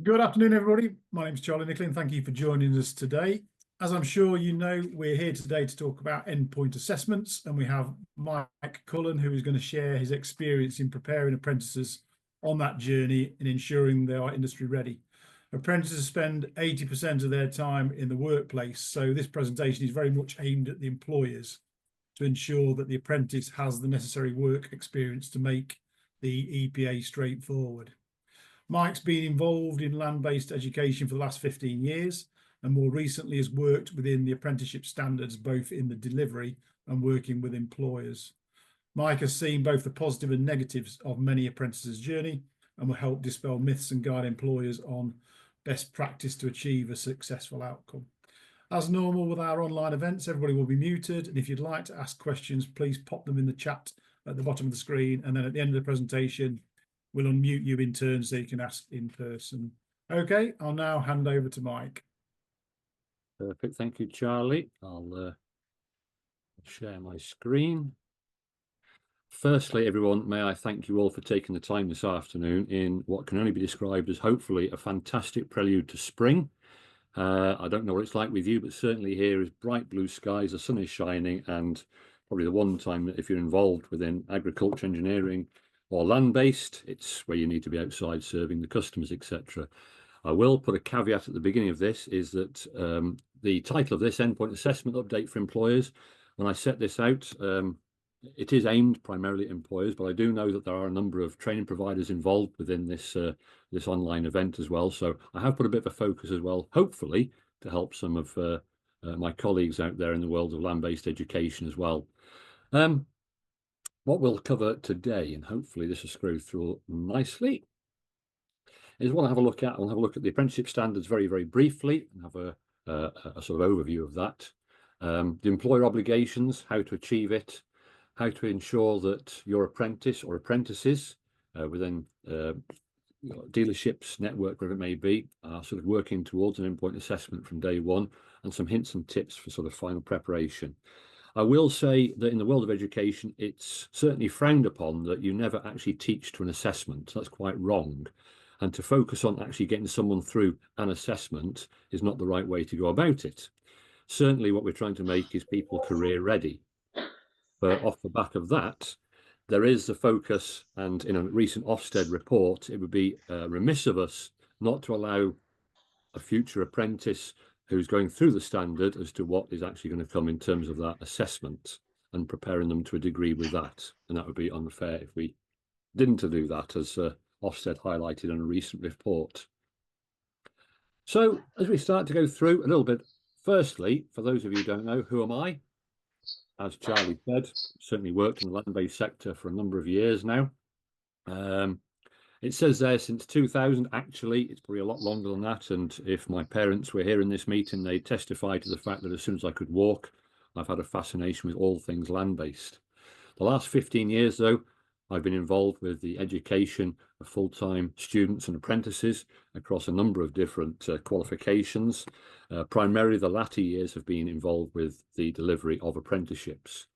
Good afternoon, everybody. My name is Charlie Nicklin. Thank you for joining us today. As I'm sure you know, we're here today to talk about endpoint assessments, and we have Mike Cullen, who is going to share his experience in preparing apprentices on that journey and ensuring they are industry ready. Apprentices spend 80% of their time in the workplace, so this presentation is very much aimed at the employers to ensure that the apprentice has the necessary work experience to make the EPA straightforward. Mike's been involved in land-based education for the last 15 years and more recently has worked within the apprenticeship standards, both in the delivery and working with employers. Mike has seen both the positive and negatives of many apprentices' journey and will help dispel myths and guide employers on best practice to achieve a successful outcome. As normal with our online events, everybody will be muted, and if you'd like to ask questions, please pop them in the chat at the bottom of the screen, and then at the end of the presentation, we'll unmute you in turn so you can ask in person. Okay, I'll now hand over to Mike. Perfect, thank you, Charlie. I'll share my screen. Firstly, everyone, may I thank you all for taking the time this afternoon in what can only be described as hopefully a fantastic prelude to spring. I don't know what it's like with you, but certainly here is bright blue skies, the sun is shining, and probably the one time that if you're involved within agriculture, engineering, or land-based, it's where you need to be outside serving the customers, etc. I will put a caveat at the beginning of this, is that the title of this endpoint assessment update for employers, when I set this out, it is aimed primarily at employers, but I do know that there are a number of training providers involved within this this online event as well. So I have put a bit of a focus as well, hopefully, to help some of my colleagues out there in the world of land-based education as well. What we'll cover today, and hopefully this will screw through nicely, is what I'll have a look at. I'll have a look at the apprenticeship standards very, very briefly and have a sort of overview of that. The employer obligations, how to achieve it, how to ensure that your apprentice or apprentices within dealerships, network, wherever it may be, are sort of working towards an endpoint assessment from day one, and some hints and tips for sort of final preparation. I will say that in the world of education, it's certainly frowned upon that you never actually teach to an assessment. That's quite wrong. And to focus on actually getting someone through an assessment is not the right way to go about it. Certainly what we're trying to make is people career ready. But off the back of that, there is the focus, and in a recent Ofsted report, it would be remiss of us not to allow a future apprentice who's going through the standard as to what is actually going to come in terms of that assessment and preparing them to a degree with that. And that would be unfair if we didn't do that, as Ofsted highlighted in a recent report. So as we start to go through a little bit, firstly, for those of you who don't know, who am I? As Charlie said, certainly worked in the land-based sector for a number of years now. It says there since 2000, actually, it's probably a lot longer than that. And if my parents were here in this meeting, they testify to the fact that as soon as I could walk, I've had a fascination with all things land-based. The last 15 years, though, I've been involved with the education of full-time students and apprentices across a number of different qualifications. Primarily, the latter years have been involved with the delivery of apprenticeships.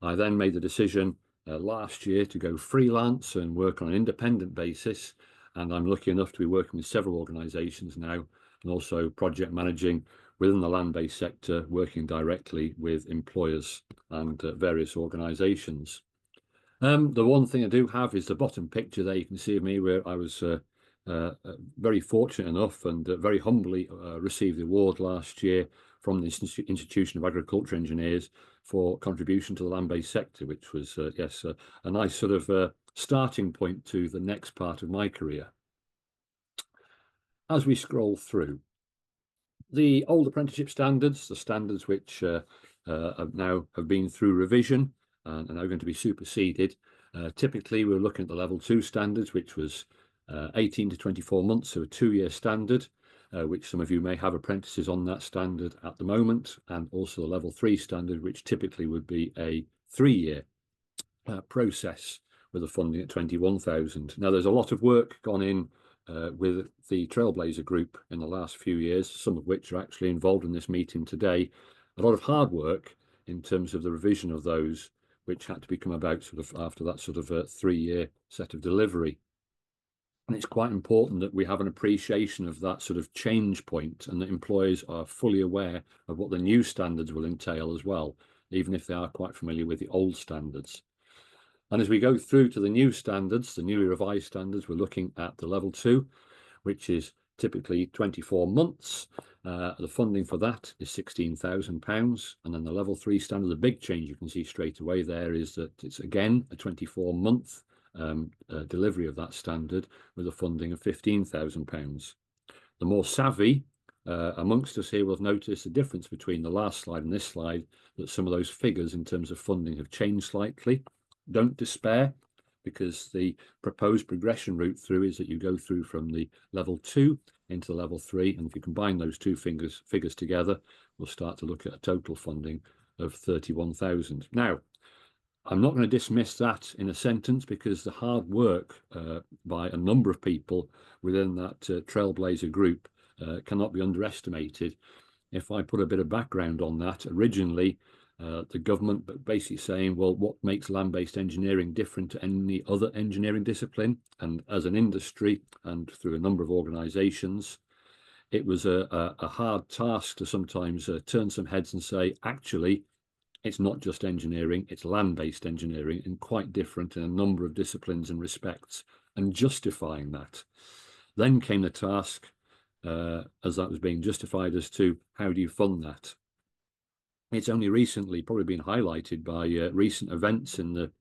I then made the decision last year to go freelance and work on an independent basis, and I'm lucky enough to be working with several organisations now, and also project managing within the land-based sector, working directly with employers and various organisations. The one thing I do have is the bottom picture there. You can see of me where I was very fortunate enough and very humbly received the award last year from the Institution of Agriculture Engineers for contribution to the land-based sector, which was, yes, a nice sort of starting point to the next part of my career. As we scroll through, the old apprenticeship standards, the standards which now have been through revision and are now going to be superseded. Typically, we're looking at the level 2 standards, which was 18 to 24 months, so a 2-year standard, which some of you may have apprentices on that standard at the moment, and also the level 3 standard, which typically would be a 3-year process with a funding at 21,000. Now, there's a lot of work gone in with the Trailblazer group in the last few years, some of which are actually involved in this meeting today. A lot of hard work in terms of the revision of those, which had to become about sort of after that sort of a 3-year set of delivery. And it's quite important that we have an appreciation of that sort of change point, and that employers are fully aware of what the new standards will entail as well, even if they are quite familiar with the old standards. And as we go through to the new standards, the newly revised standards, we're looking at the level 2, which is typically 24 months. The funding for that is £16,000. And then the level 3 standard, the big change you can see straight away there is that it's again a 24-month delivery of that standard with a funding of £15,000. The more savvy amongst us here will have noticed the difference between the last slide and this slide, that some of those figures in terms of funding have changed slightly. Don't despair, because the proposed progression route through is that you go through from the level 2 into level 3, and if you combine those two figures together, we'll start to look at a total funding of 31,000. Now, I'm not going to dismiss that in a sentence, because the hard work by a number of people within that Trailblazer group cannot be underestimated. If I put a bit of background on that, originally the government basically saying, well, what makes land-based engineering different to any other engineering discipline? And as an industry and through a number of organisations, it was a hard task to sometimes turn some heads and say, actually, it's not just engineering, it's land-based engineering, and quite different in a number of disciplines and respects, and justifying that. Then came the task, as that was being justified, as to how do you fund that? It's only recently probably been highlighted by recent events in the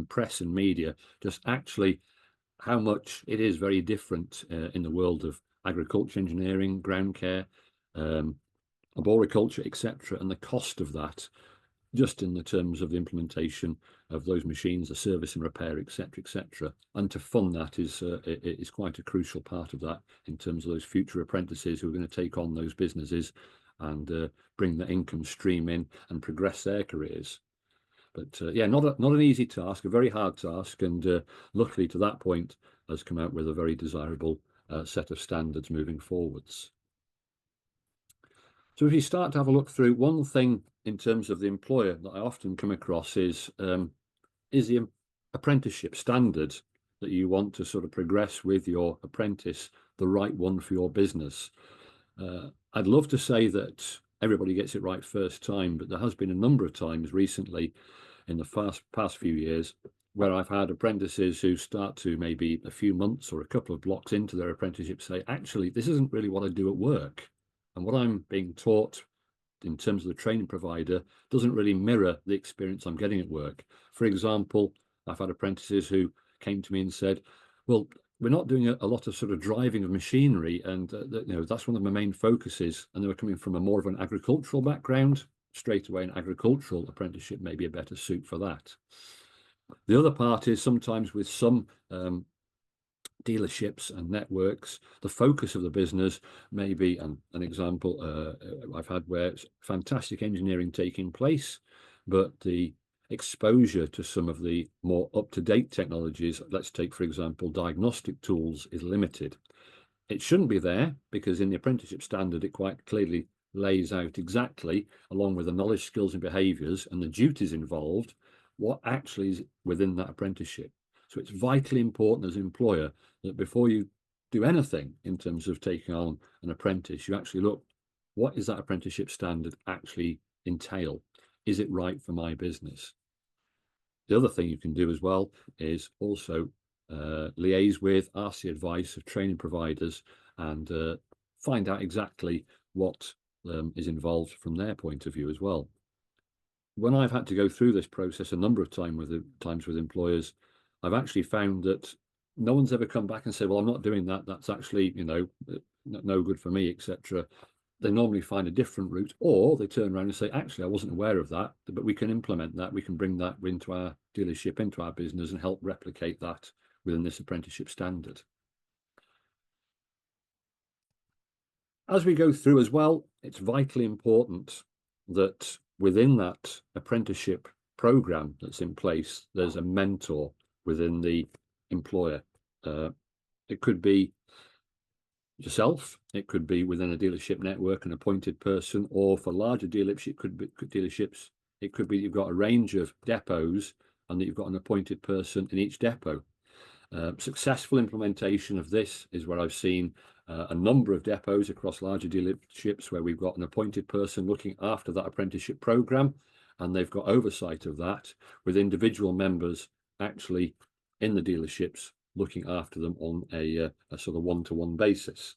press and media, just actually how much it is very different in the world of agriculture engineering, ground care, arboriculture, etc., and the cost of that, just in the terms of the implementation of those machines, the service and repair, etc., etc. And to fund that is quite a crucial part of that, in terms of those future apprentices who are going to take on those businesses and bring the income stream in and progress their careers. But yeah, not an easy task, a very hard task, and luckily to that point has come out with a very desirable set of standards moving forwards. So if you start to have a look through, one thing in terms of the employer that I often come across is the apprenticeship standard that you want to sort of progress with your apprentice the right one for your business? I'd love to say that everybody gets it right first time, but there has been a number of times recently in the past few years where I've had apprentices who start to, maybe a few months or a couple of blocks into their apprenticeship, say, actually, this isn't really what I do at work. And what I'm being taught in terms of the training provider doesn't really mirror the experience I'm getting at work. For example, I've had apprentices who came to me and said, well, we're not doing a lot of sort of driving of machinery, and that's one of my main focuses. And they were coming from a more of an agricultural background. Straight away, an agricultural apprenticeship may be a better suit for that. The other part is sometimes with some dealerships and networks, the focus of the business may be, an example I've had where it's fantastic engineering taking place, but the exposure to some of the more up-to-date technologies, let's take for example diagnostic tools, is limited. It shouldn't be there, because in the apprenticeship standard it quite clearly lays out exactly, along with the knowledge, skills and behaviours and the duties involved, what actually is within that apprenticeship. So it's vitally important as an employer that before you do anything in terms of taking on an apprentice, you actually look, what is that apprenticeship standard actually entail? Is it right for my business? The other thing you can do as well is also liaise with, ask the advice of training providers, and find out exactly what is involved from their point of view as well. When I've had to go through this process a number of times with employers, I've actually found that no one's ever come back and said, well, I'm not doing that, that's actually, no good for me, etc. They normally find a different route, or they turn around and say, actually, I wasn't aware of that, but we can implement that, we can bring that into our dealership, into our business, and help replicate that within this apprenticeship standard. As we go through as well, it's vitally important that within that apprenticeship program that's in place, there's a mentor within the employer. It could be yourself, it could be within a dealership network, an appointed person, or for larger dealerships, it could be you've got a range of depots and that you've got an appointed person in each depot. Successful implementation of this is where I've seen a number of depots across larger dealerships where we've got an appointed person looking after that apprenticeship program, and they've got oversight of that with individual members actually in the dealerships looking after them on a sort of one-to-one basis.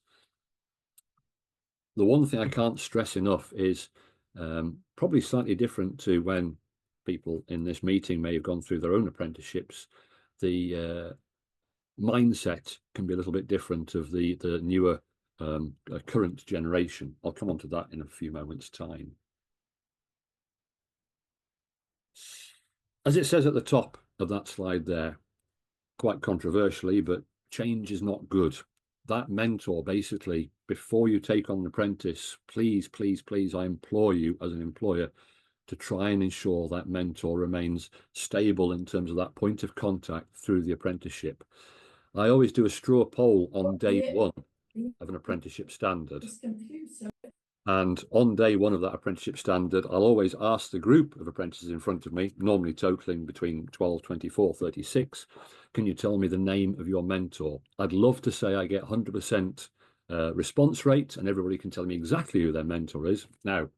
The one thing I can't stress enough is probably slightly different to when people in this meeting may have gone through their own apprenticeships. The mindset can be a little bit different of the newer current generation. I'll come on to that in a few moments' time. As it says at the top of that slide there, quite controversially, but change is not good. That mentor, basically, before you take on an apprentice, please, please, please, I implore you as an employer to try and ensure that mentor remains stable in terms of that point of contact through the apprenticeship. I always do a straw poll on day one of an apprenticeship standard. And on day one of that apprenticeship standard, I'll always ask the group of apprentices in front of me, normally totaling between 12, 24, 36, can you tell me the name of your mentor? I'd love to say I get 100% response rate and everybody can tell me exactly who their mentor is. Now,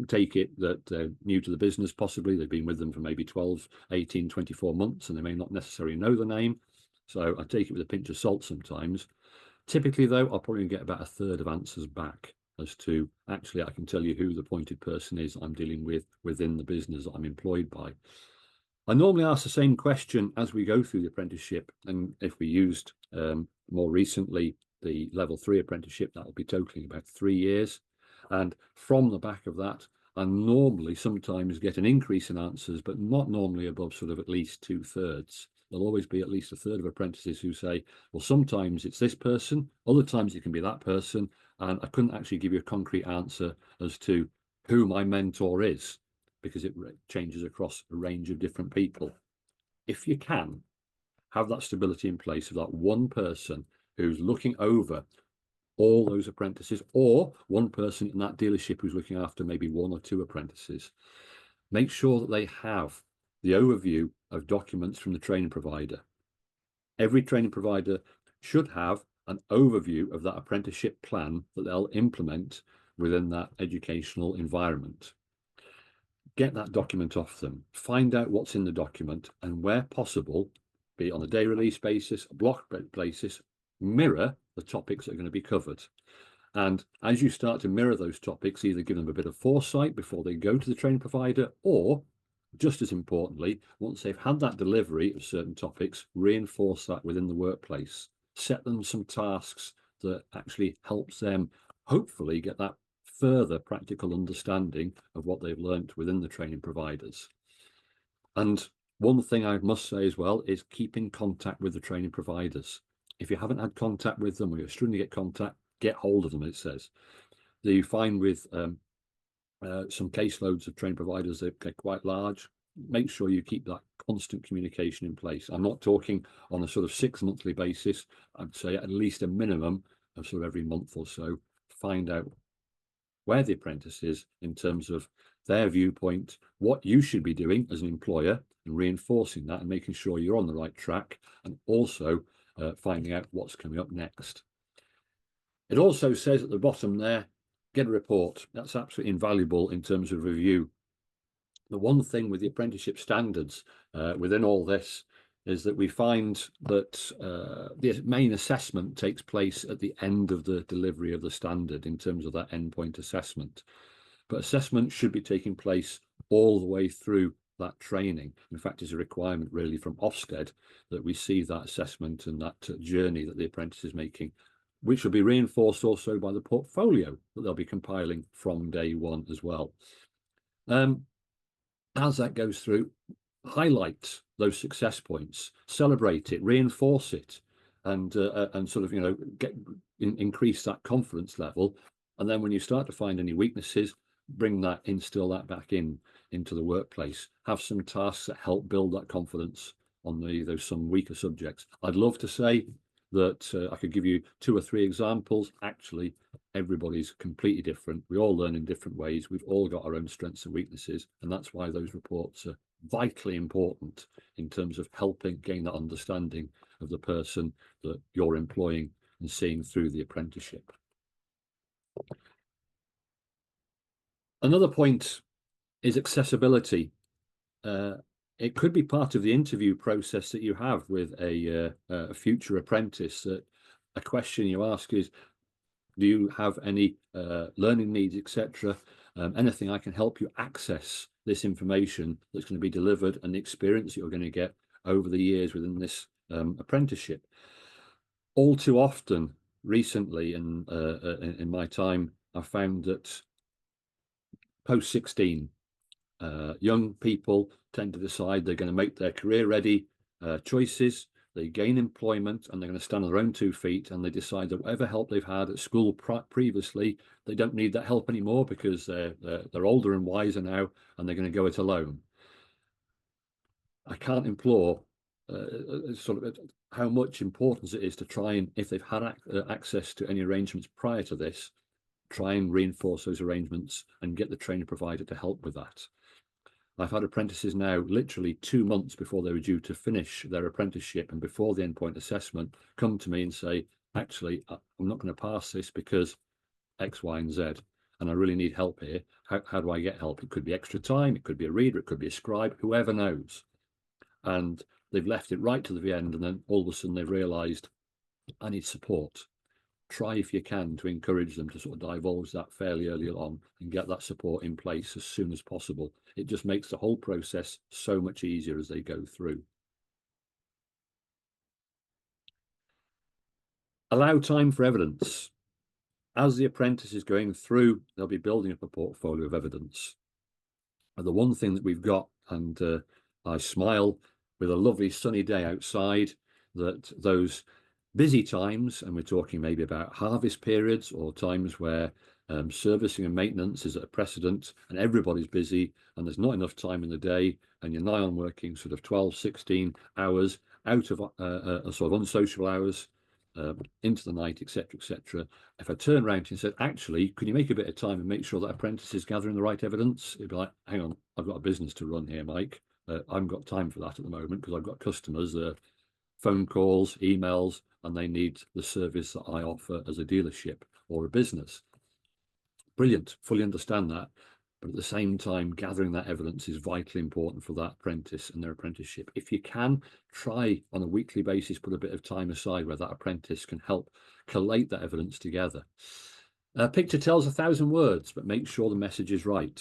take it that they're new to the business, possibly they've been with them for maybe 12, 18, 24 months, and they may not necessarily know the name. So I take it with a pinch of salt sometimes. Typically, though, I'll probably get about a third of answers back as to actually I can tell you who the appointed person is I'm dealing with within the business that I'm employed by. I normally ask the same question as we go through the apprenticeship, and if we used more recently the level 3 apprenticeship, that will be totaling about 3 years. And from the back of that, I normally sometimes get an increase in answers, but not normally above sort of at least 2/3. There'll always be at least a third of apprentices who say, well, sometimes it's this person, other times it can be that person, and I couldn't actually give you a concrete answer as to who my mentor is, because it changes across a range of different people. If you can, have that stability in place of that one person who's looking over all those apprentices, or one person in that dealership who's looking after maybe 1 or 2 apprentices. Make sure that they have the overview of documents from the training provider. Every training provider should have an overview of that apprenticeship plan that they'll implement within that educational environment. Get that document off them, find out what's in the document, and where possible, be it on a day release basis, a block basis, mirror the topics that are going to be covered. And as you start to mirror those topics, either give them a bit of foresight before they go to the training provider, or just as importantly, once they've had that delivery of certain topics, reinforce that within the workplace. Set them some tasks that actually helps them hopefully get that further practical understanding of what they've learnt within the training providers. And one thing I must say as well is keep in contact with the training providers. If you haven't had contact with them or you're struggling to get contact, get hold of them, it says. You find with some caseloads of training providers that get quite large, make sure you keep that constant communication in place. I'm not talking on a sort of 6 monthly basis. I'd say at least a minimum of sort of every month or so, find out where the apprentice is in terms of their viewpoint, what you should be doing as an employer, and reinforcing that and making sure you're on the right track, and also finding out what's coming up next. It also says at the bottom there, get a report. That's absolutely invaluable in terms of review. The one thing with the apprenticeship standards within all this is that we find that the main assessment takes place at the end of the delivery of the standard in terms of that endpoint assessment. But assessment should be taking place all the way through that training. In fact, it's a requirement really from Ofsted that we see that assessment and that journey that the apprentice is making, which will be reinforced also by the portfolio that they'll be compiling from day one as well. As that goes through, highlight those success points, celebrate it, reinforce it, and sort of, you know, increase that confidence level. And then when you start to find any weaknesses, instill that back into the workplace. Have some tasks that help build that confidence on those some weaker subjects. I'd love to say that I could give you 2 or 3 examples. Actually, everybody's completely different. We all learn in different ways. We've all got our own strengths and weaknesses, and that's why those reports are vitally important in terms of helping gain that understanding of the person that you're employing and seeing through the apprenticeship. Another point is accessibility. It could be part of the interview process that you have with a future apprentice. That a question you ask is, do you have any learning needs, etc.? Anything I can help you access this information that's going to be delivered and the experience that you're going to get over the years within this apprenticeship. All too often recently in my time, I've found that post 16, young people tend to decide they're going to make their career ready choices. They gain employment and they're going to stand on their own 2 feet, and they decide that whatever help they've had at school previously, they don't need that help anymore because they're older and wiser now, and they're going to go it alone. I can't implore sort of how much importance it is to try and, if they've had access to any arrangements prior to this, try and reinforce those arrangements and get the training provider to help with that. I've had apprentices now literally 2 months before they were due to finish their apprenticeship and before the endpoint assessment come to me and say, actually, I'm not going to pass this because X, Y, and Z, and I really need help here. How do I get help? It could be extra time, it could be a reader, it could be a scribe, whoever knows. And they've left it right to the end, and then all of a sudden they've realised, I need support. Try if you can to encourage them to sort of divulge that fairly early on and get that support in place as soon as possible. It just makes the whole process so much easier as they go through. Allow time for evidence. As the apprentice is going through, they'll be building up a portfolio of evidence. And the one thing that we've got, and I smile with a lovely sunny day outside, that those busy times, and we're talking maybe about harvest periods or times where servicing and maintenance is at a precedent and everybody's busy and there's not enough time in the day and you're nigh on working sort of 12, 16 hours out of sort of unsocial hours into the night, etc., etc. If I turn around and said, actually, could you make a bit of time and make sure that apprentice is gathering the right evidence? It'd be like, hang on, I've got a business to run here, Mike. I haven't got time for that at the moment because I've got customers, phone calls, emails, and they need the service that I offer as a dealership or a business. Brilliant, fully understand that. But at the same time, gathering that evidence is vitally important for that apprentice and their apprenticeship. If you can, try on a weekly basis, put a bit of time aside where that apprentice can help collate that evidence together. A picture tells 1,000 words, but make sure the message is right.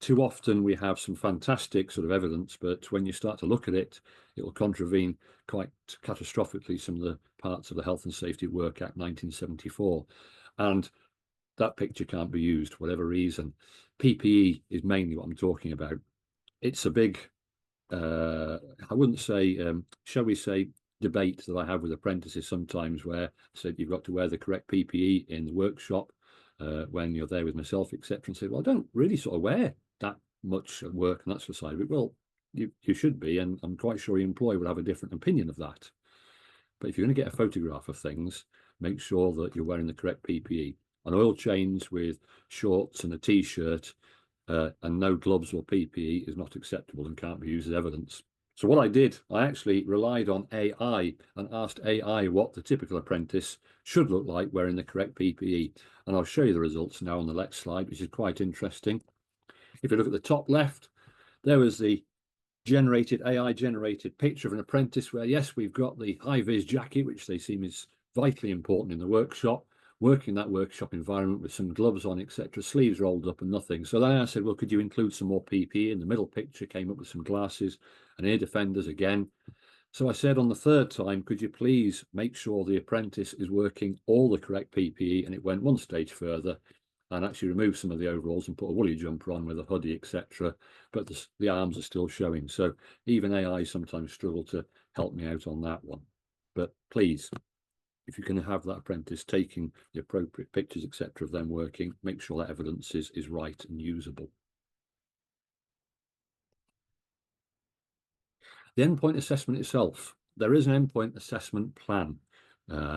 Too often we have some fantastic sort of evidence, but when you start to look at it, it will contravene quite catastrophically some of the parts of the Health and Safety at Work Act 1974. And that picture can't be used for whatever reason. PPE is mainly what I'm talking about. It's a big, I wouldn't say, shall we say, debate that I have with apprentices sometimes where I said you've got to wear the correct PPE in the workshop when you're there with myself, etc. And say, well, I don't really sort of wear that much at work and that sort of side of it. Well, you should be, and I'm quite sure your employer would have a different opinion of that. But if you're going to get a photograph of things, make sure that you're wearing the correct PPE. An oil change with shorts and a t-shirt and no gloves or PPE is not acceptable and can't be used as evidence. So what I did, I actually relied on AI and asked AI what the typical apprentice should look like wearing the correct PPE. And I'll show you the results now on the next slide, which is quite interesting. If you look at the top left, there was the AI generated picture of an apprentice where, yes, we've got the high-vis jacket, which they seem is vitally important in the workshop, working that workshop environment with some gloves on, etc., sleeves rolled up and nothing. So then I said, well, could you include some more PPE? In the middle picture came up with some glasses and ear defenders again. So I said on the third time, could you please make sure the apprentice is working all the correct PPE? And it went one stage further and actually removed some of the overalls and put a woolly jumper on with a hoodie, etc. But the arms are still showing. So even AI sometimes struggle to help me out on that one. But please, if you can have that apprentice taking the appropriate pictures, etc., of them working, make sure that evidence is right and usable. The endpoint assessment itself, there is an endpoint assessment plan.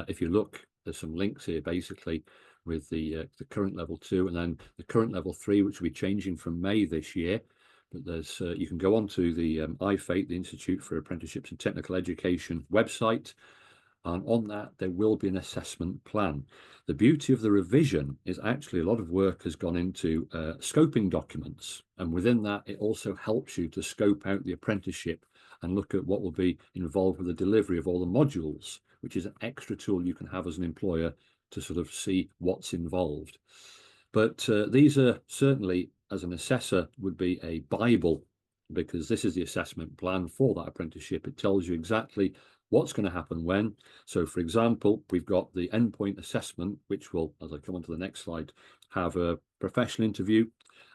If you look, there's some links here basically with the current level 2 and then the current level 3, which will be changing from May this year. but there's you can go onto the IFATE, the Institute for Apprenticeships and Technical Education website, and on that there will be an assessment plan. The beauty of the revision is actually a lot of work has gone into scoping documents, and within that it also helps you to scope out the apprenticeship and look at what will be involved with the delivery of all the modules, which is an extra tool you can have as an employer to sort of see what's involved. But these are certainly, as an assessor, would be a Bible, because this is the assessment plan for that apprenticeship. It tells you exactly what's going to happen when. So, for example, we've got the endpoint assessment, which will, as I come on to the next slide, have a professional interview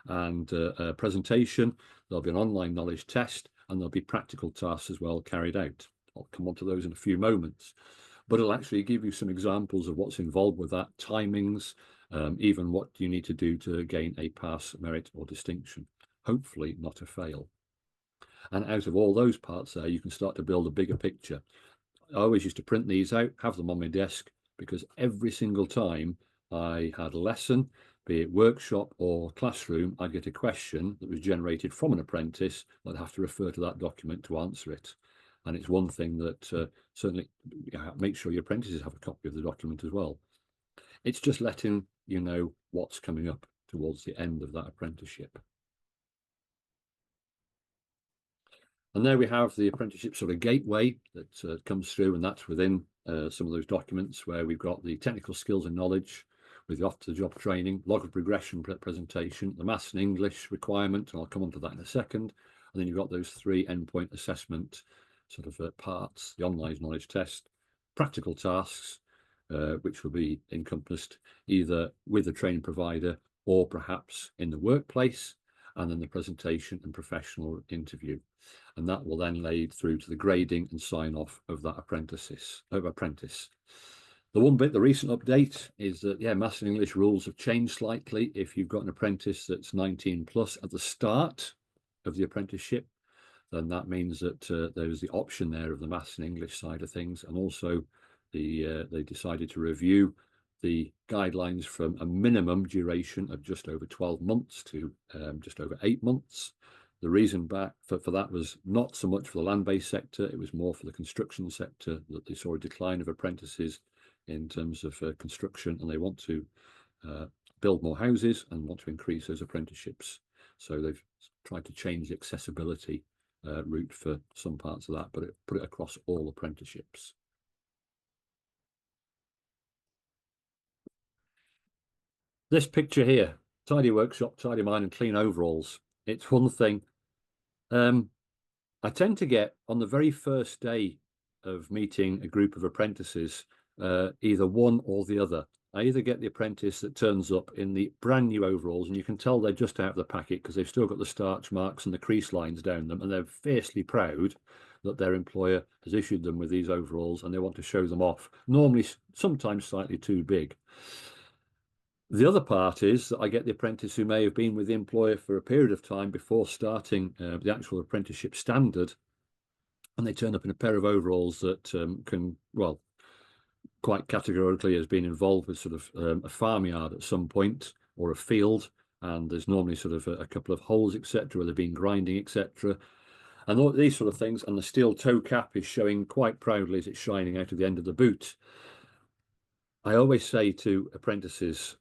and a presentation. There'll be an online knowledge test, and there'll be practical tasks as well carried out. I'll come on to those in a few moments, but it'll actually give you some examples of what's involved with that, timings, even what you need to do to gain a pass, merit or distinction, hopefully not a fail. And out of all those parts there, you can start to build a bigger picture. I always used to print these out, have them on my desk, because every single time I had a lesson, be it workshop or classroom, I'd get a question that was generated from an apprentice. I'd have to refer to that document to answer it. And it's one thing that certainly make sure your apprentices have a copy of the document as well. It's just letting you know what's coming up towards the end of that apprenticeship. And there we have the apprenticeship sort of gateway that comes through, and that's within some of those documents where we've got the technical skills and knowledge with the off-the-job training, log of progression presentation, the maths and English requirement, and I'll come on to that in a second. And then you've got those 3 endpoint assessment sort of parts, the online knowledge test, practical tasks, which will be encompassed either with the training provider or perhaps in the workplace, and then the presentation and professional interview. And that will then lead through to the grading and sign off of that apprentice. The one bit, the recent update is that, yeah, maths and English rules have changed slightly. If you've got an apprentice that's 19 plus at the start of the apprenticeship, then that means that there's the option there of the maths and English side of things. And also they decided to review the guidelines from a minimum duration of just over 12 months to just over 8 months. The reason back for that was not so much for the land-based sector, it was more for the construction sector, that they saw a decline of apprentices in terms of construction, and they want to build more houses and want to increase those apprenticeships. So they've tried to change the accessibility route for some parts of that, but put it across all apprenticeships. This picture here, tidy workshop, tidy mind and clean overalls. It's one thing. I tend to get, on the very first day of meeting a group of apprentices, either one or the other. I either get the apprentice that turns up in the brand new overalls, and you can tell they're just out of the packet because they've still got the starch marks and the crease lines down them, and they're fiercely proud that their employer has issued them with these overalls and they want to show them off, normally sometimes slightly too big. The other part is that I get the apprentice who may have been with the employer for a period of time before starting the actual apprenticeship standard, and they turn up in a pair of overalls that can, well, quite categorically has been involved with sort of a farmyard at some point or a field, and there's normally sort of a couple of holes, etc., where they've been grinding, etc., and all these sort of things. And the steel toe cap is showing quite proudly as it's shining out of the end of the boot. I always say to apprentices,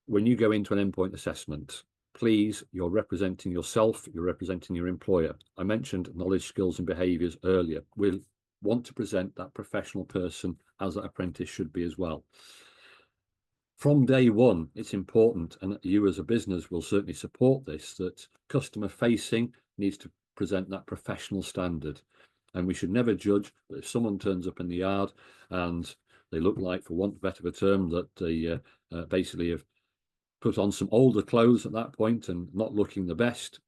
when you go into an endpoint assessment, please, you're representing yourself, you're representing your employer. I mentioned knowledge, skills and behaviours earlier. We'll want to present that professional person as that apprentice should be as well. From day one, it's important, and you as a business will certainly support this, that customer facing needs to present that professional standard. And we should never judge, but if someone turns up in the yard and they look like, for want of a better term, that they basically have put on some older clothes at that point and not looking the best,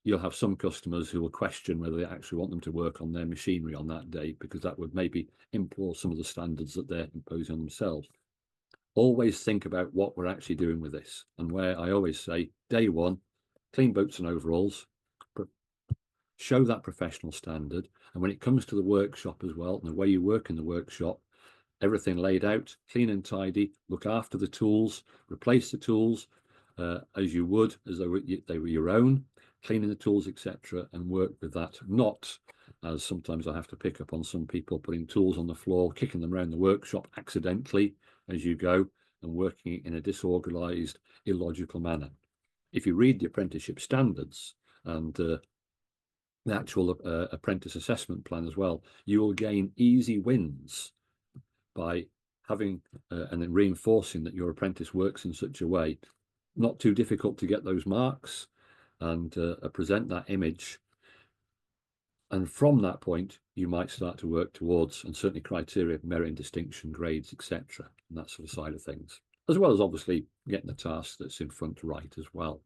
you'll have some customers who will question whether they actually want them to work on their machinery on that day, because that would maybe implore some of the standards that they're imposing on themselves. Always think about what we're actually doing with this, and where I always say, day one, clean boots and overalls, show that professional standard. And when it comes to the workshop as well, and the way you work in the workshop, everything laid out, clean and tidy, look after the tools, replace the tools as you would as though they were your own. cleaning the tools, etc., and work with that, not as sometimes I have to pick up on some people putting tools on the floor, kicking them around the workshop accidentally as you go, and working in a disorganized, illogical manner. If you read the apprenticeship standards and the actual apprentice assessment plan as well, you will gain easy wins by having and then reinforcing that your apprentice works in such a way, not too difficult to get those marks and present that image. And from that point, you might start to work towards, and certainly criteria, merit and distinction, grades, etc., and that sort of side of things, as well as obviously getting the task that's in front right as well.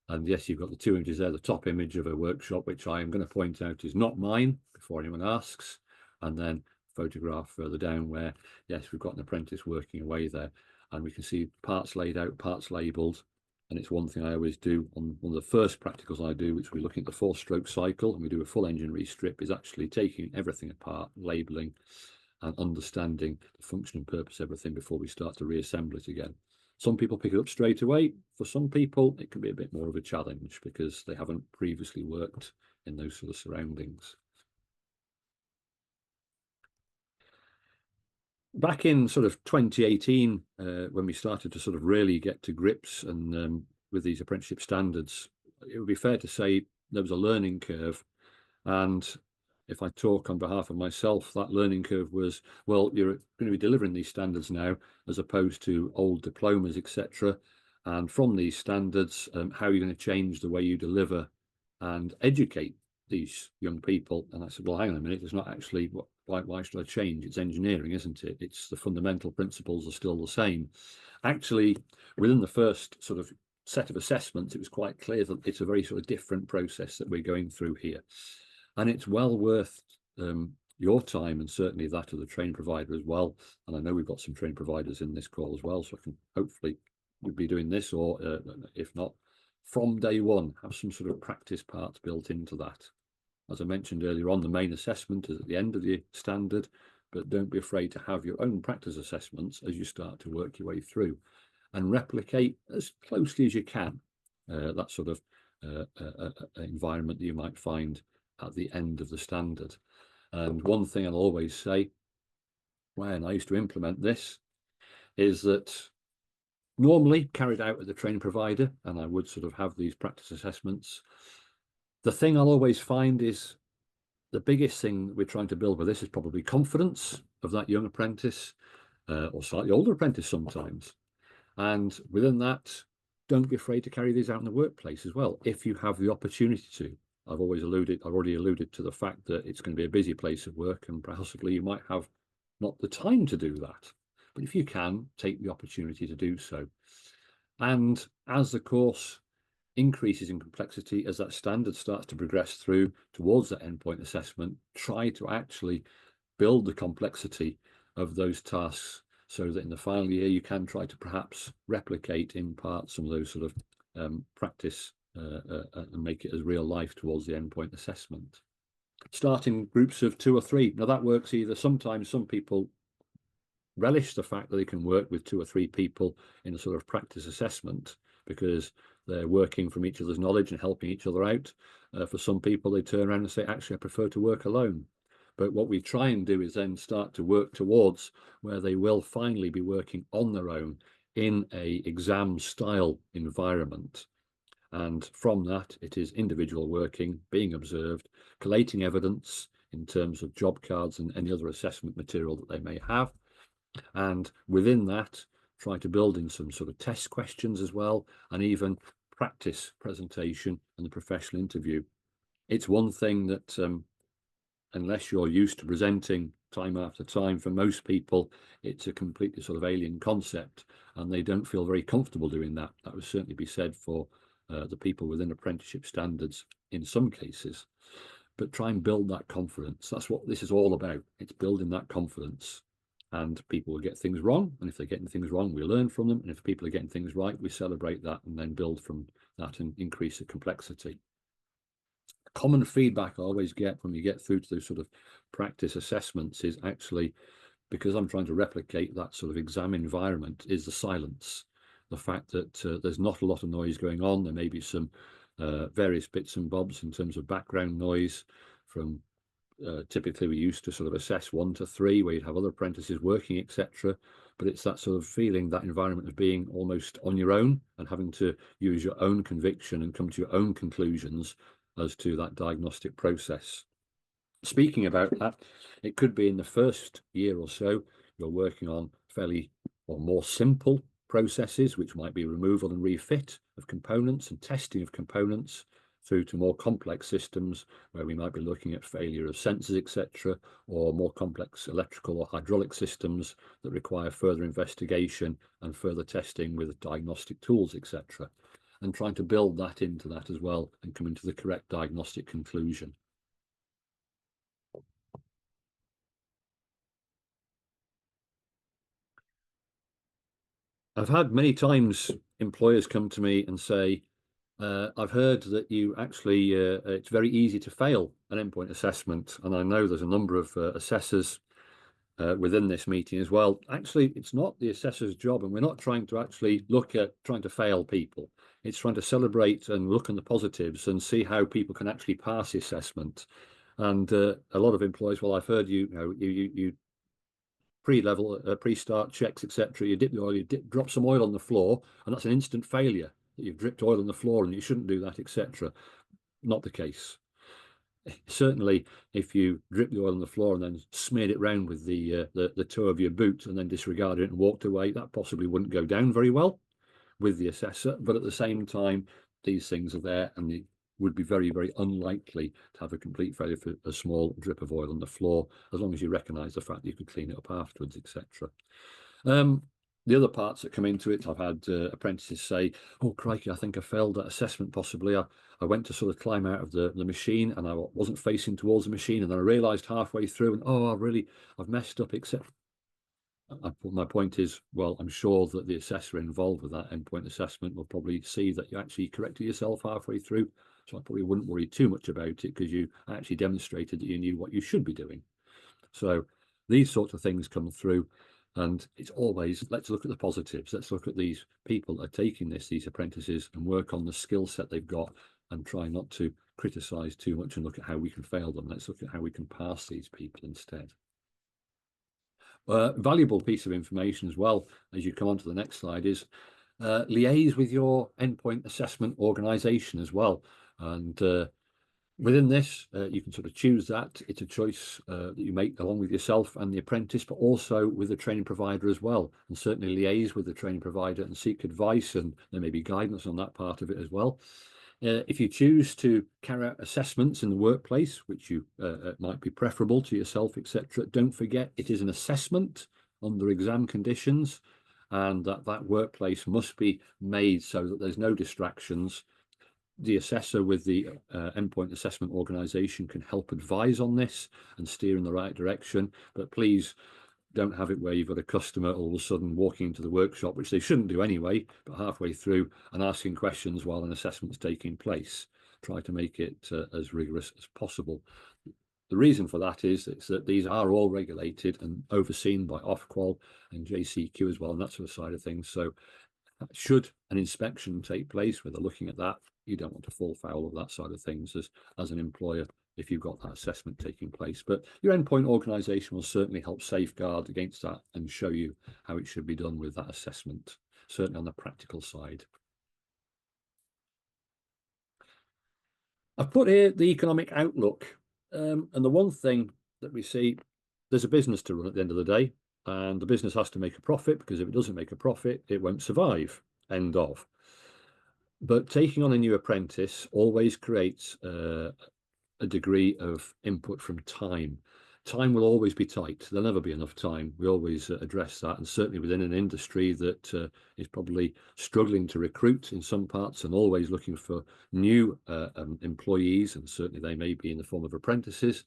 And yes, you've got the two images there, the top image of a workshop, which I am going to point out is not mine before anyone asks, and then photograph further down where, yes, we've got an apprentice working away there, and we can see parts laid out, parts labelled. And it's one thing I always do on one of the first practicals I do, which we're looking at the 4-stroke cycle, and we do a full engine restrip, is actually taking everything apart, labelling and understanding the function and purpose of everything before we start to reassemble it again. Some people pick it up straight away. For some people, it can be a bit more of a challenge because they haven't previously worked in those sort of surroundings. Back in sort of 2018, when we started to sort of really get to grips and with these apprenticeship standards, it would be fair to say there was a learning curve. And if I talk on behalf of myself, that learning curve was, well, you're going to be delivering these standards now, as opposed to old diplomas, etc. And from these standards, how are you going to change the way you deliver and educate these young people? And I said, well, hang on a minute, it's not actually why should I change? It's engineering, isn't it? It's the fundamental principles are still the same. Actually, within the first sort of set of assessments, it was quite clear that it's a very sort of different process that we're going through here. And it's well worth your time, and certainly that of the training provider as well. And I know we've got some training providers in this call as well, so I can hopefully we'll be doing this, or if not, from day one, have some sort of practice parts built into that. As I mentioned earlier on, the main assessment is at the end of the standard, but don't be afraid to have your own practice assessments as you start to work your way through, and replicate as closely as you can that sort of environment that you might find at the end of the standard. And one thing I'll always say when I used to implement this is that normally carried out at the training provider, and I would sort of have these practice assessments. The thing I'll always find is the biggest thing we're trying to build with this is probably confidence of that young apprentice or slightly older apprentice sometimes. And within that, don't be afraid to carry these out in the workplace as well, if you have the opportunity to. I've already alluded to the fact that it's going to be a busy place of work, and possibly you might have not the time to do that. But if you can, take the opportunity to do so. And as the course increases in complexity, as that standard starts to progress through towards that endpoint assessment, try to actually build the complexity of those tasks so that in the final year you can try to perhaps replicate in part some of those sort of practice and make it as real life towards the endpoint assessment. Starting groups of 2 or 3. Now that works either. Sometimes some people relish the fact that they can work with 2 or 3 people in a sort of practice assessment because they're working from each other's knowledge and helping each other out. For some people, they turn around and say, actually, I prefer to work alone. But what we try and do is then start to work towards where they will finally be working on their own in a exam style environment. And from that, it is individual working, being observed, collating evidence in terms of job cards and any other assessment material that they may have. And within that, try to build in some sort of test questions as well, and even practice presentation and the professional interview. It's one thing that unless you're used to presenting time after time, for most people, it's a completely sort of alien concept, and they don't feel very comfortable doing that. That would certainly be said for the people within apprenticeship standards in some cases. But try and build that confidence. That's what this is all about. It's building that confidence. And people will get things wrong, and if they're getting things wrong, we learn from them, and if people are getting things right, we celebrate that and then build from that and increase the complexity. Common feedback I always get when we get through to those sort of practice assessments is actually, because I'm trying to replicate that sort of exam environment, is the silence. The fact that there's not a lot of noise going on. There may be some various bits and bobs in terms of background noise from typically we used to sort of assess 1 to 3 where you'd have other apprentices working, etc. But it's that sort of feeling, that environment of being almost on your own and having to use your own conviction and come to your own conclusions as to that diagnostic process. Speaking about that, it could be in the first year or so, you're working on fairly or more simple processes, which might be removal and refit of components and testing of components, through to more complex systems where we might be looking at failure of sensors, etc., or more complex electrical or hydraulic systems that require further investigation and further testing with diagnostic tools, etc., and trying to build that into that as well and come into the correct diagnostic conclusion. I've had many times employers come to me and say, I've heard that you actually, it's very easy to fail an endpoint assessment. And I know there's a number of assessors within this meeting as well. Actually, it's not the assessor's job, and we're not trying to actually look at trying to fail people. It's trying to celebrate and look at the positives and see how people can actually pass the assessment. And a lot of employers, well, I've heard you pre-level, pre-start checks, etc. You dip the oil, you drop some oil on the floor, and that's an instant failure. You've dripped oil on the floor and you shouldn't do that, etc. Not the case. Certainly, if you drip the oil on the floor and then smeared it round with the toe of your boot and then disregarded it and walked away, that possibly wouldn't go down very well with the assessor. But at the same time, these things are there, and it would be very, very unlikely to have a complete failure for a small drip of oil on the floor, as long as you recognise the fact that you could clean it up afterwards, etc. The other parts that come into it, I've had apprentices say, oh, crikey, I think I failed that assessment possibly. I went to sort of climb out of the machine and I wasn't facing towards the machine. And then I realised halfway through, and oh, I've messed up, except my point is, well, I'm sure that the assessor involved with that endpoint assessment will probably see that you actually corrected yourself halfway through. So I probably wouldn't worry too much about it, because you actually demonstrated that you knew what you should be doing. So these sorts of things come through. And it's always, let's look at the positives. Let's look at these people that are taking these apprentices, and work on the skill set they've got, and try not to criticise too much and look at how we can fail them. Let's look at how we can pass these people instead. Valuable piece of information as well, as you come on to the next slide, is liaise with your endpoint assessment organisation as well. And within this, you can sort of choose that. It's a choice that you make along with yourself and the apprentice, but also with the training provider as well. And certainly liaise with the training provider and seek advice, and there may be guidance on that part of it as well. If you choose to carry out assessments in the workplace, which you might be preferable to yourself, etc., don't forget it is an assessment under exam conditions, and that workplace must be made so that there's no distractions. The assessor with the endpoint assessment organisation can help advise on this and steer in the right direction, but please don't have it where you've got a customer all of a sudden walking into the workshop, which they shouldn't do anyway, but halfway through and asking questions while an assessment's taking place. Try to make it as rigorous as possible. The reason for that is that these are all regulated and overseen by Ofqual and JCQ as well, and that sort of side of things. So should an inspection take place where they're looking at that, you don't want to fall foul of that side of things as an employer if you've got that assessment taking place. But your endpoint organisation will certainly help safeguard against that and show you how it should be done with that assessment, certainly on the practical side. I've put here the economic outlook, and the one thing that we see, there's a business to run at the end of the day, and the business has to make a profit, because if it doesn't make a profit, it won't survive. End of. But taking on a new apprentice always creates a degree of input from time. Time will always be tight. There'll never be enough time. We always address that, and certainly within an industry that is probably struggling to recruit in some parts and always looking for new employees, and certainly they may be in the form of apprentices.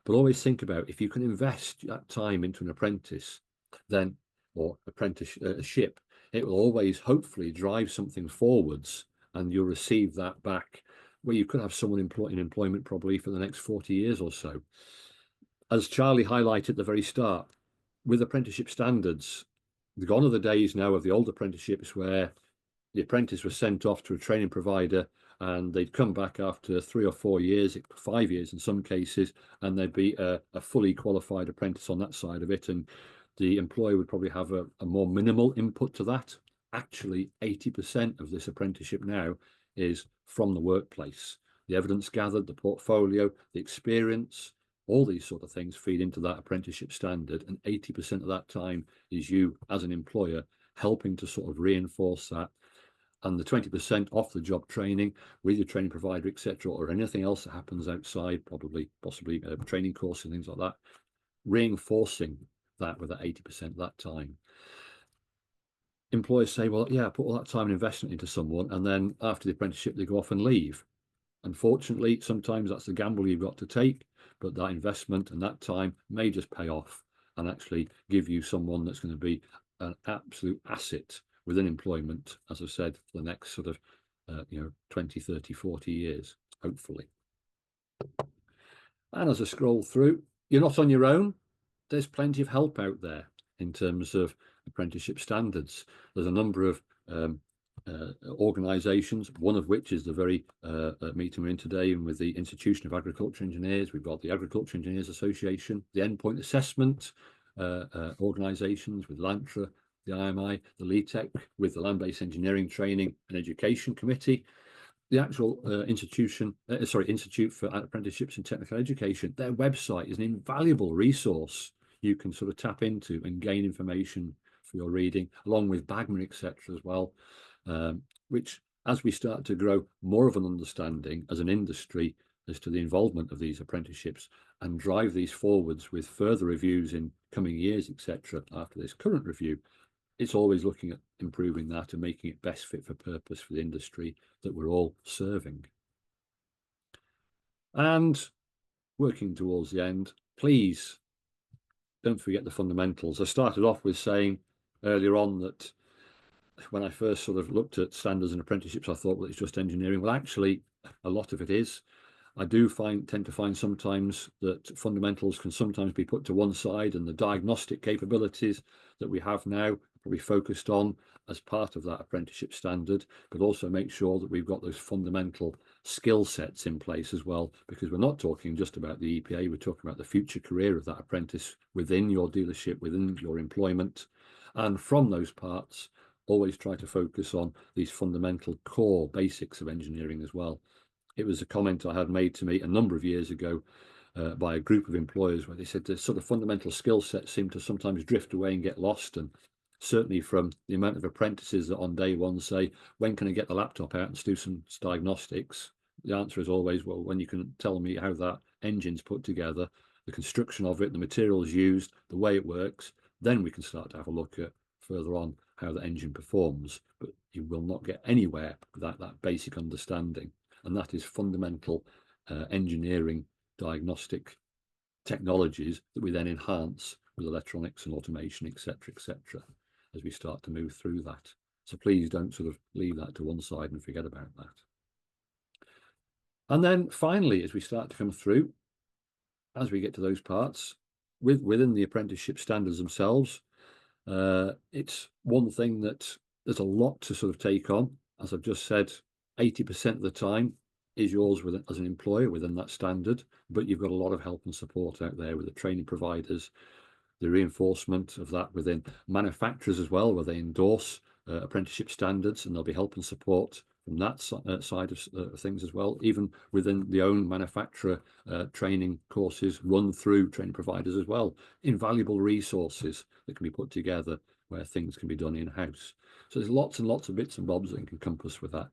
But always think about, if you can invest that time into an apprentice, then, or apprenticeship, it will always hopefully drive something forwards, and you'll receive that back, where you could have someone in employment probably for the next 40 years or so. As Charlie highlighted at the very start, with apprenticeship standards, gone are the days now of the old apprenticeships where the apprentice was sent off to a training provider and they'd come back after 3 or 4 years, 5 years in some cases, and they'd be a fully qualified apprentice on that side of it, and the employer would probably have a more minimal input to that. Actually, 80% of this apprenticeship now is from the workplace. The evidence gathered, the portfolio, the experience, all these sort of things feed into that apprenticeship standard, and 80% of that time is you as an employer helping to sort of reinforce that. And the 20% off the job training with your training provider, etc., or anything else that happens outside, possibly training courses and things like that, reinforcing that with that 80% of that time. Employers say, well, yeah, put all that time and investment into someone, and then after the apprenticeship, they go off and leave. Unfortunately, sometimes that's the gamble you've got to take, but that investment and that time may just pay off and actually give you someone that's going to be an absolute asset within employment, as I've said, for the next sort of 20, 30, 40 years, hopefully. And as I scroll through, you're not on your own. There's plenty of help out there in terms of apprenticeship standards. There's a number of organisations, one of which is the very meeting we're in today, and with the Institution of Agriculture Engineers. We've got the Agriculture Engineers Association, the Endpoint Assessment organisations with LANTRA, the IMI, the LETEC, with the Land-Based Engineering Training and Education Committee, the actual Institute for Apprenticeships and Technical Education. Their website is an invaluable resource you can sort of tap into and gain information for your reading, along with BAGMA, etc. as well, which, as we start to grow more of an understanding as an industry as to the involvement of these apprenticeships and drive these forwards with further reviews in coming years, etc., after this current review, it's always looking at improving that and making it best fit for purpose for the industry that we're all serving. And working towards the end, please don't forget the fundamentals. I started off with saying earlier on that when I first sort of looked at standards and apprenticeships, I thought, well, it's just engineering. Well, actually, a lot of it is. I do tend to find sometimes that fundamentals can sometimes be put to one side, and the diagnostic capabilities that we have now are probably focused on as part of that apprenticeship standard, but also make sure that we've got those fundamental skill sets in place as well, because we're not talking just about the EPA, we're talking about the future career of that apprentice within your dealership, within your employment. And from those parts, always try to focus on these fundamental core basics of engineering as well. It was a comment I had made to me a number of years ago by a group of employers, where they said the sort of fundamental skill sets seem to sometimes drift away and get lost. And certainly from the amount of apprentices that on day one say, when can I get the laptop out and do some diagnostics? The answer is always, well, when you can tell me how that engine's put together, the construction of it, the materials used, the way it works, then we can start to have a look at further on how the engine performs. But you will not get anywhere without that basic understanding. And that is fundamental engineering diagnostic technologies that we then enhance with electronics and automation, etc., as we start to move through that. So please don't sort of leave that to one side and forget about that. And then finally, as we start to come through, as we get to those parts, within the apprenticeship standards themselves, it's one thing that there's a lot to sort of take on. As I've just said, 80% of the time is yours as an employer within that standard, but you've got a lot of help and support out there with the training providers, the reinforcement of that within manufacturers as well, where they endorse apprenticeship standards, and there'll be help and support from that side of things as well. Even within the own manufacturer training courses run through training providers as well. Invaluable resources that can be put together where things can be done in-house. So there's lots and lots of bits and bobs that can encompass with that.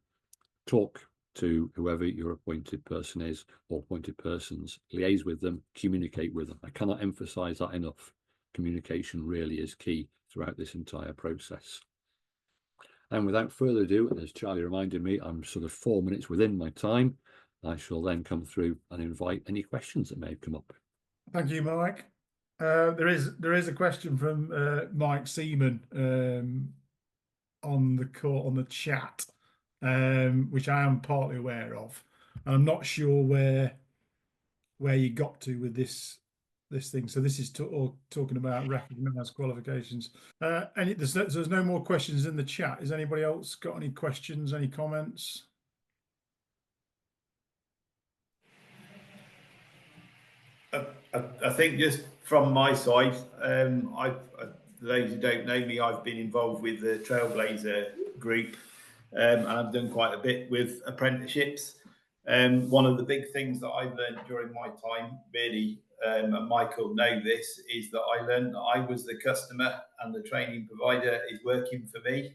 Talk to whoever your appointed person is or appointed persons, liaise with them, communicate with them. I cannot emphasize that enough. Communication really is key throughout this entire process. And without further ado, and as Charlie reminded me, I'm sort of 4 minutes within my time. I shall then come through and invite any questions that may have come up. Thank you, Mike. There is a question from Mike Seaman on the chat, which I am partly aware of. And I'm not sure where you got to with this thing. So this is talking about recognised qualifications. And there's no more questions in the chat. Has anybody else got any questions, any comments? I think just from my side, for those who don't know me, I've been involved with the Trailblazer group, and I've done quite a bit with apprenticeships. One of the big things that I've learned during my time, really, and Michael know this, is that I learned that I was the customer and the training provider is working for me.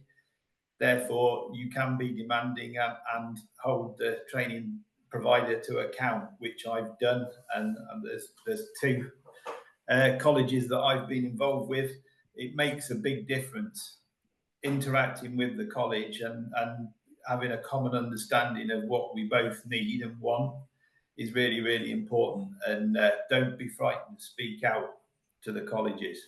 Therefore, you can be demanding and hold the training provider to account, which I've done. And there's two colleges that I've been involved with. It makes a big difference interacting with the college and having a common understanding of what we both need and want is really, really important. And don't be frightened to speak out to the colleges.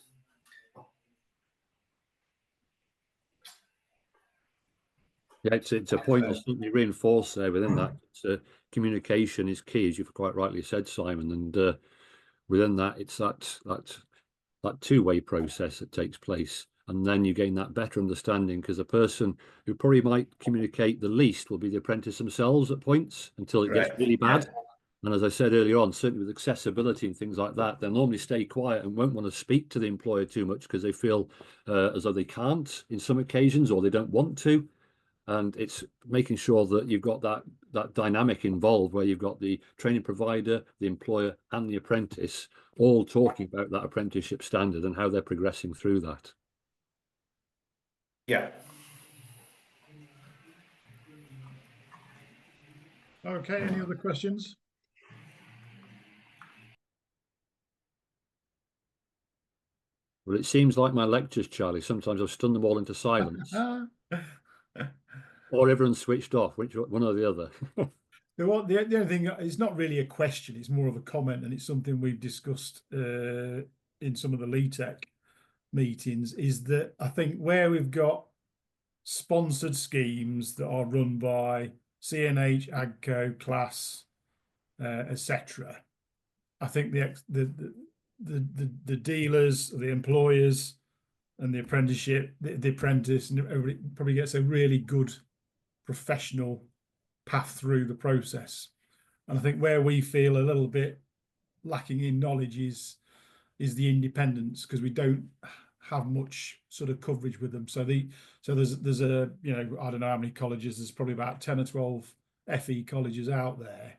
Yeah, it's a point I'll certainly reinforce there within that. Communication is key, as you've quite rightly said, Simon. And within that, it's that two-way process that takes place. And then you gain that better understanding, because the person who probably might communicate the least will be the apprentice themselves at points until it gets really bad. Yeah. And as I said earlier on, certainly with accessibility and things like that, they'll normally stay quiet and won't want to speak to the employer too much because they feel as though they can't in some occasions, or they don't want to. And it's making sure that you've got that dynamic involved, where you've got the training provider, the employer, and the apprentice all talking about that apprenticeship standard and how they're progressing through that. Yeah. Okay, any other questions? Well, it seems like my lectures, Charlie, sometimes I've stunned them all into silence. Or everyone's switched off, one or the other. The only thing, it's not really a question, it's more of a comment, and it's something we've discussed in some of the LETEC meetings, is that I think where we've got sponsored schemes that are run by CNH, AGCO, class, etc., I think the dealers, the employers, and the apprenticeship, the apprentice, and everybody probably gets a really good professional path through the process. And I think where we feel a little bit lacking in knowledge is the independence, because we don't have much sort of coverage with them. So there's a, you know, I don't know how many colleges, there's probably about 10 or 12 FE colleges out there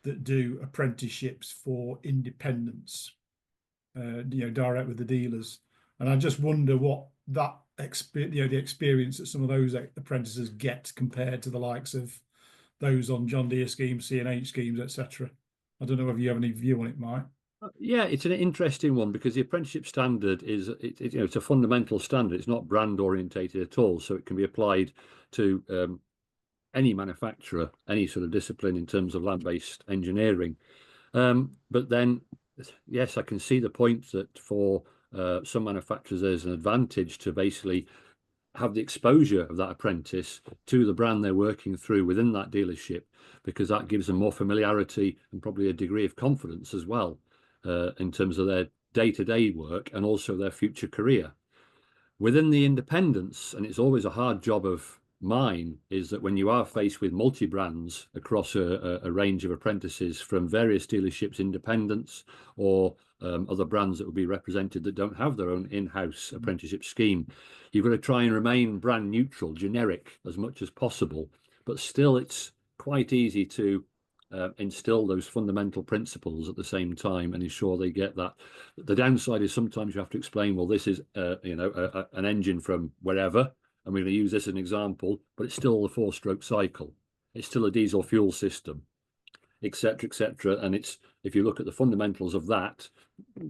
that do apprenticeships for independence, you know, direct with the dealers. And I just wonder what that the experience that some of those apprentices get compared to the likes of those on John Deere schemes, CNH schemes, etc. I don't know if you have any view on it, Mike. Yeah, it's an interesting one, because the apprenticeship standard is, you know, it's a fundamental standard. It's not brand orientated at all, so it can be applied to any manufacturer, any sort of discipline in terms of land-based engineering. But then, yes, I can see the point that for some manufacturers, there's an advantage to basically have the exposure of that apprentice to the brand they're working through within that dealership, because that gives them more familiarity and probably a degree of confidence as well in terms of their day-to-day work and also their future career. Within the independents, and it's always a hard job of mine, is that when you are faced with multi-brands across a range of apprentices from various dealerships, independents, or other brands that will be represented that don't have their own in-house apprenticeship scheme, you've got to try and remain brand neutral, generic as much as possible. But still, it's quite easy to instill those fundamental principles at the same time and ensure they get that. The downside is sometimes you have to explain, well, this is you know, an engine from wherever, and we're going to use this as an example, but it's still a 4-stroke cycle. It's still a diesel fuel system, etc., etc. And it's, if you look at the fundamentals of that,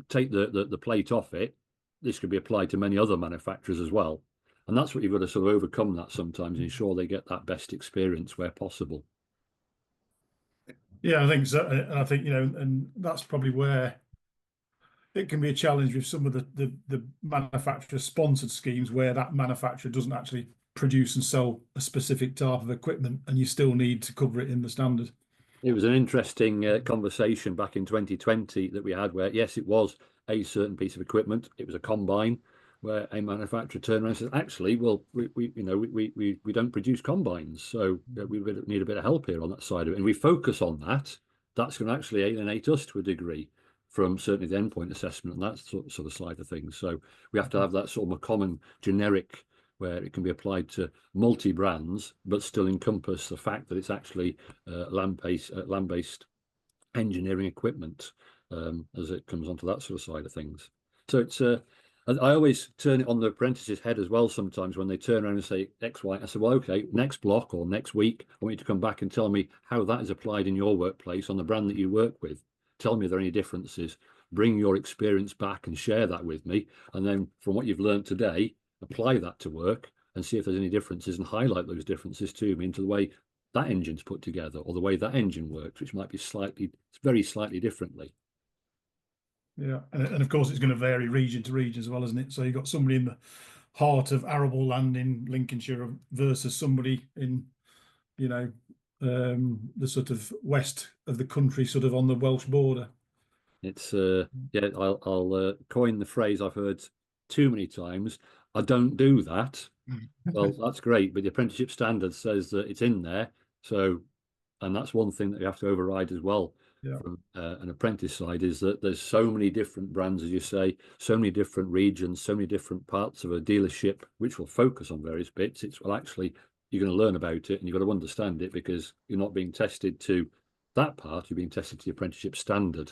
take the plate off it, this could be applied to many other manufacturers as well. And that's what you've got to sort of overcome that sometimes and ensure they get that best experience where possible. Yeah, I think so. I think, you know, and that's probably where it can be a challenge with some of the manufacturer sponsored schemes, where that manufacturer doesn't actually produce and sell a specific type of equipment, and you still need to cover it in the standard. It was an interesting conversation back in 2020 that we had, where yes, it was a certain piece of equipment. It was a combine, where a manufacturer turned around and said, actually, well, we don't produce combines, so we need a bit of help here on that side of it. And we focus on that. That's going to actually alienate us to a degree. from certainly the endpoint assessment and that sort of side of things. So we have to have that sort of a common generic where it can be applied to multi-brands, but still encompass the fact that it's actually land-based engineering equipment as it comes onto that sort of side of things. So it's I always turn it on the apprentice's head as well sometimes when they turn around and say X, Y. I said, well, okay, next block or next week, I want you to come back and tell me how that is applied in your workplace on the brand that you work with. Tell me if there are any differences. Bring your experience back and share that with me. And then from what you've learned today, apply that to work and see if there's any differences and highlight those differences to me into the way that engine's put together or the way that engine works, which might be very slightly differently. Yeah, and of course it's going to vary region to region as well, isn't it? So you've got somebody in the heart of arable land in Lincolnshire versus somebody in, you know, the sort of west of the country, sort of on the Welsh border. It's yeah, I'll coin the phrase I've heard too many times. I don't do that. Well, that's great, but the apprenticeship standard says that it's in there. So, and that's one thing that you have to override as well. Yeah. From an apprentice side is that there's so many different brands, as you say, so many different regions, so many different parts of a dealership, which will focus on various bits. It's, well, actually, you're going to learn about it and you've got to understand it because you're not being tested to that part, you're being tested to the apprenticeship standard.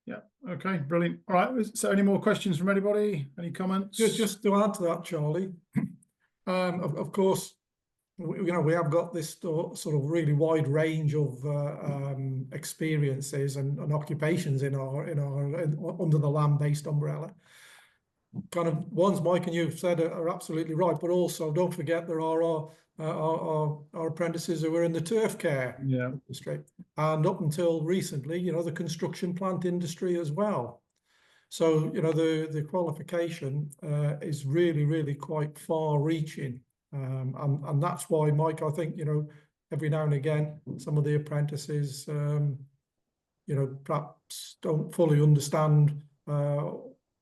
Yeah. Okay. Brilliant. All right. So, any more questions from anybody? Any comments? Just to add to that, Charlie. Of course, you know, we have got this sort of really wide range of experiences and occupations in our under the land-based umbrella. Kind of ones Mike and you've said are absolutely right, but also don't forget there are our apprentices who are in the turf care industry, and up until recently, you know, the construction plant industry as well. So, you know, the qualification is really quite far-reaching, and that's why, Mike, I think, you know, every now and again, some of the apprentices, you know, perhaps don't fully understand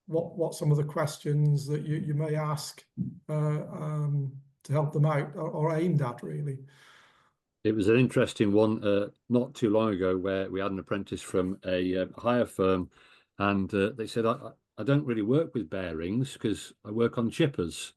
what some of the questions that you may ask to help them out are aimed at, really. It was an interesting one not too long ago where we had an apprentice from a hire firm, and they said, I don't really work with bearings because I work on chippers.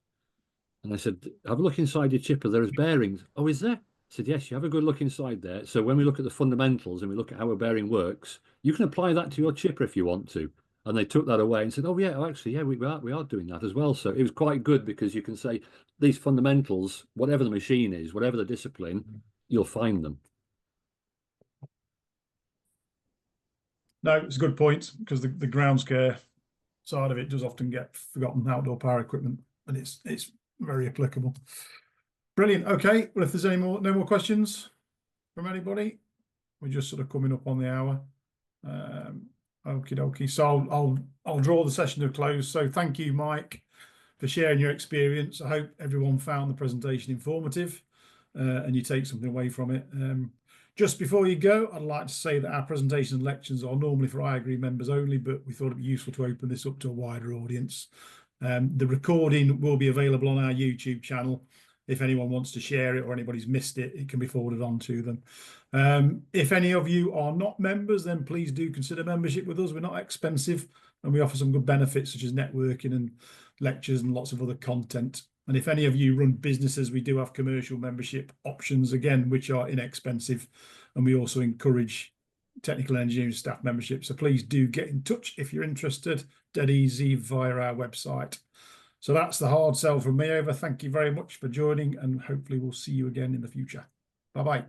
And I said, have a look inside your chipper, there's bearings. Oh, is there? I said, yes, you have a good look inside there. So when we look at the fundamentals and we look at how a bearing works, you can apply that to your chipper if you want to. And they took that away and said, oh, yeah, oh, actually, yeah, we are doing that as well. So it was quite good because you can say these fundamentals, whatever the machine is, whatever the discipline, you'll find them. No, it's a good point because the grounds care side of it does often get forgotten, outdoor power equipment, and it's very applicable. Brilliant. Okay, well, if there's no more questions from anybody, we're just sort of coming up on the hour. Okie dokie. So I'll draw the session to a close. So thank you, Mike, for sharing your experience. I hope everyone found the presentation informative and you take something away from it. Just before you go, I'd like to say that our presentations and lectures are normally for IAgrE members only, but we thought it'd be useful to open this up to a wider audience. The recording will be available on our YouTube channel. If anyone wants to share it or anybody's missed it, it can be forwarded on to them. If any of you are not members, then please do consider membership with us. We're not expensive and we offer some good benefits such as networking and lectures and lots of other content. And if any of you run businesses, we do have commercial membership options, again, which are inexpensive. And we also encourage technical engineering staff membership. So please do get in touch if you're interested, dead easy via our website. So that's the hard sell from me over. Thank you very much for joining and hopefully we'll see you again in the future. Bye-bye.